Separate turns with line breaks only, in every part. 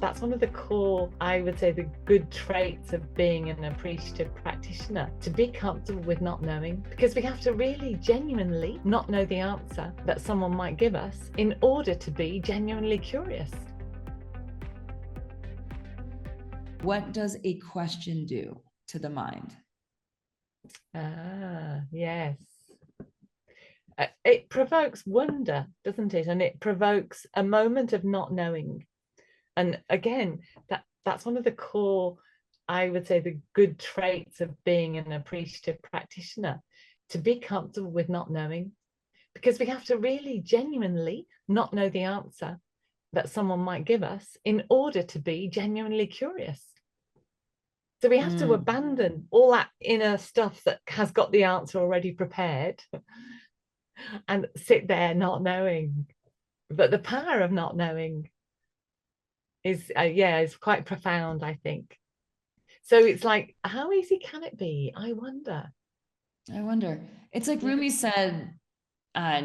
That's one of the core, I would say, the good traits of being an appreciative practitioner, to be comfortable with not knowing, because we have to really genuinely not know the answer that someone might give us in order to be genuinely curious.
What does a question do to the mind?
Yes. It provokes wonder, doesn't it? And it provokes a moment of not knowing. And again, that's one of the core, I would say, the good traits of being an appreciative practitioner, to be comfortable with not knowing, because we have to really genuinely not know the answer that someone might give us in order to be genuinely curious. So we have to abandon all that inner stuff that has got the answer already prepared and sit there not knowing. But the power of not knowing is quite profound, I think. So it's like, how easy can it be? I wonder.
It's like
Yeah.
Rumi said, uh,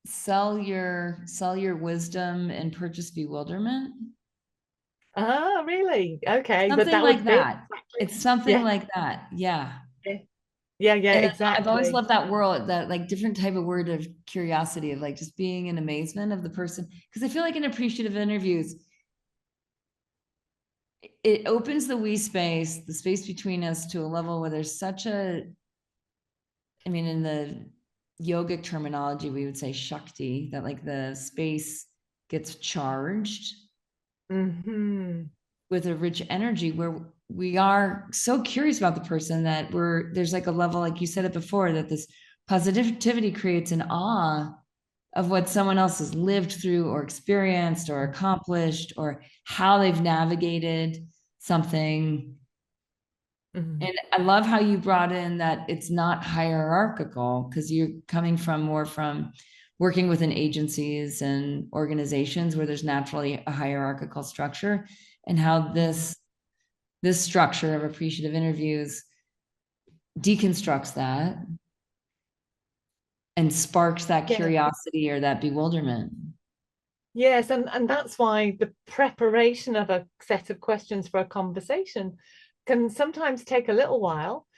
sell your wisdom and purchase bewilderment.
Ah, really? Okay, but
Something
that
like
would be
that. It's
exactly.
something
Yeah,
like that. Yeah.
yeah, yeah, yeah,
And I've always
exactly.
loved that world, that like different type of word of curiosity, of like just being in amazement of the person. Because I feel like in appreciative interviews, it opens the we space, the space between us, to a level where there's such a, I mean, in the yogic terminology, we would say Shakti, that like the space gets charged
Hmm.
with a rich energy where we are so curious about the person that there's like a level, like you said it before, that this positivity creates an awe of what someone else has lived through or experienced or accomplished, or how they've navigated something.
Hmm.
And I love how you brought in that it's not hierarchical, because you're coming from more from working within agencies and organizations where there's naturally a hierarchical structure, and how this structure of appreciative interviews deconstructs that and sparks that
Yeah.
curiosity or that bewilderment.
Yes, and that's why the preparation of a set of questions for a conversation can sometimes take a little while.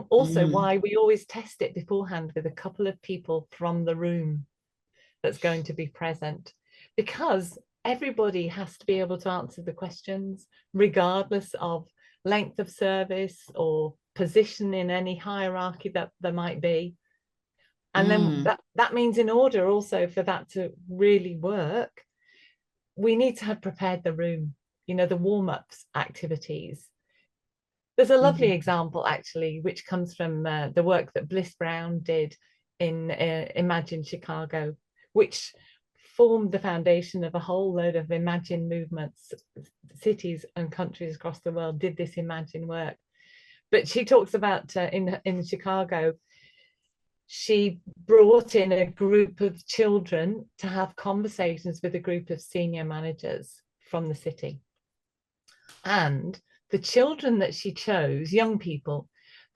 Also,
Mm.
why we always test it beforehand with a couple of people from the room that's going to be present, because everybody has to be able to answer the questions, regardless of length of service or position in any hierarchy that there might be. And then
Mm.
that means, in order also for that to really work, we need to have prepared the room, the warm-ups activities. There's a lovely
Mm.
example, actually, which comes from the work that Bliss Brown did in Imagine Chicago, which formed the foundation of a whole load of Imagine movements. Cities and countries across the world did this Imagine work. But she talks about in Chicago, she brought in a group of children to have conversations with a group of senior managers from the city. And the children that she chose, young people,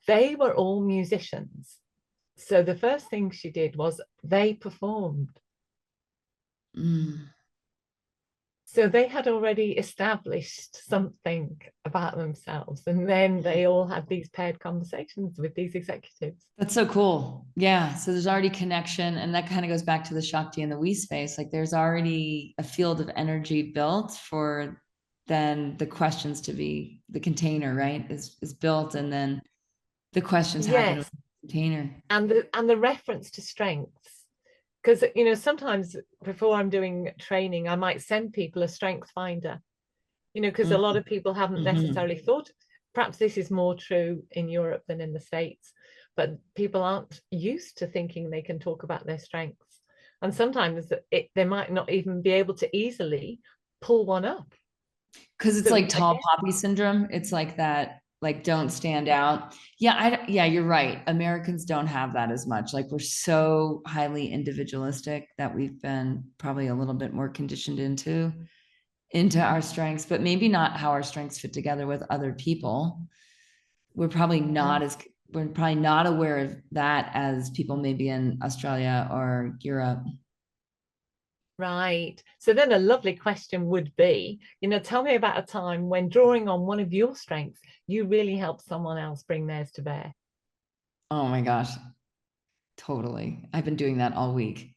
they were all musicians. So the first thing she did was they performed.
Mm.
So they had already established something about themselves. And then they all had these paired conversations with these executives.
That's so cool. Yeah. So there's already connection. And that kind of goes back to the Shakti and the we space. Like there's already a field of energy built for then the questions to be the container, right? Is built, and then the questions happen with
Yes.
the container.
And the reference to strengths. Because sometimes before I'm doing training, I might send people a strength finder, because a lot of people haven't
Mm-hmm.
necessarily thought. Perhaps this is more true in Europe than in the States, but people aren't used to thinking they can talk about their strengths. And sometimes they might not even be able to easily pull one up.
Because it's
So
like tall
again,
poppy syndrome. It's like that, like don't stand out. Yeah, you're right. Americans don't have that as much. Like we're so highly individualistic that we've been probably a little bit more conditioned into our strengths, but maybe not how our strengths fit together with other people. We're probably not as we're probably not aware of that as people maybe in Australia or Europe.
Right. So then a lovely question would be, tell me about a time when drawing on one of your strengths, you really helped someone else bring theirs to bear.
Oh my gosh. Totally. I've been doing that all week.